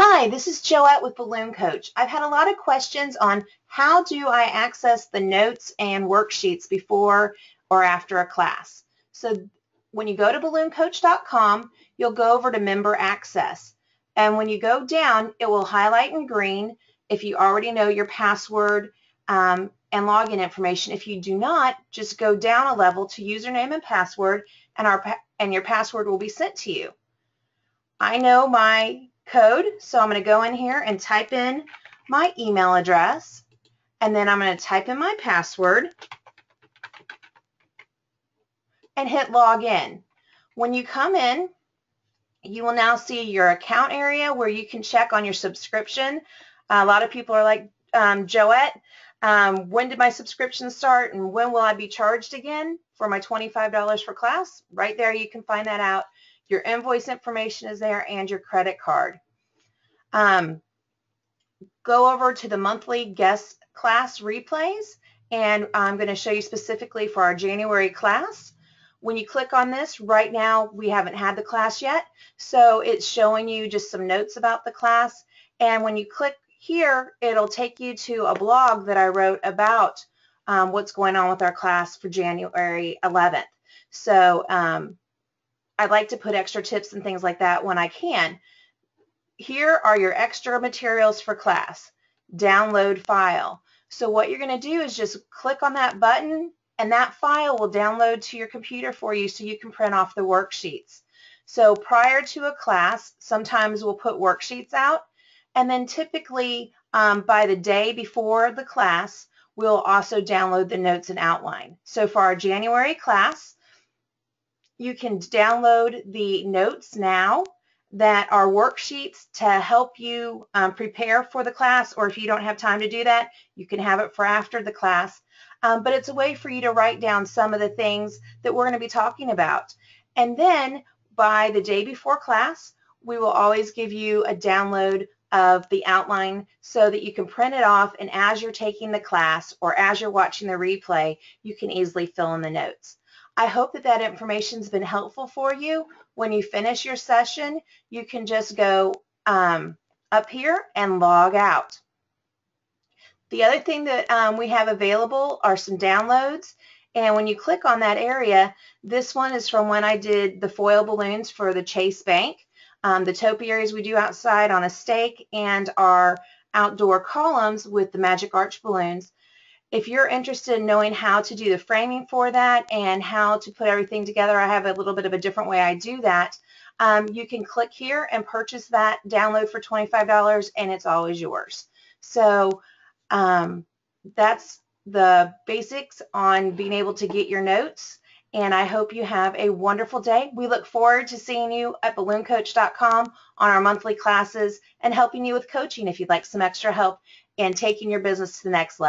Hi, this is Joette with Balloon Coach. I've had a lot of questions on how do I access the notes and worksheets before or after a class. So when you go to ballooncoach.com, you'll go over to Member Access. And when you go down, it will highlight in green if you already know your password and login information. If you do not, just go down a level to username and password, and your password will be sent to you. I know my code, so I'm going to go in here and type in my email address, and then I'm going to type in my password and hit log in. When you come in, you will now see your account area where you can check on your subscription. A lot of people are like, Joette, when did my subscription start and when will I be charged again for my $25 for class? Right there you can find that out. Your invoice information is there and your credit card. Go over to the monthly guest class replays, and I'm going to show you specifically for our January class. When you click on this, right now we haven't had the class yet, so it's showing you just some notes about the class. And when you click here, it'll take you to a blog that I wrote about what's going on with our class for January 11th. So I'd like to put extra tips and things like that when I can. Here are your extra materials for class. Download file. So what you're going to do is just click on that button, and that file will download to your computer for you so you can print off the worksheets. So prior to a class, sometimes we'll put worksheets out, and then typically by the day before the class, we'll also download the notes and outline. So for our January class, you can download the notes now that are worksheets to help you prepare for the class, or if you don't have time to do that, you can have it for after the class. But it's a way for you to write down some of the things that we're going to be talking about. And then by the day before class, we will always give you a download of the outline so that you can print it off, and as you're taking the class or as you're watching the replay, you can easily fill in the notes. I hope that that information's been helpful for you. When you finish your session, you can just go up here and log out. The other thing that we have available are some downloads, and when you click on that area, this one is from when I did the foil balloons for the Chase Bank, the topiaries we do outside on a stake, and our outdoor columns with the Magic Arch balloons. If you're interested in knowing how to do the framing for that and how to put everything together, I have a little bit of a different way I do that. You can click here and purchase that download for $25, and it's always yours. So that's the basics on being able to get your notes, and I hope you have a wonderful day. We look forward to seeing you at ballooncoach.com on our monthly classes and helping you with coaching if you'd like some extra help in taking your business to the next level.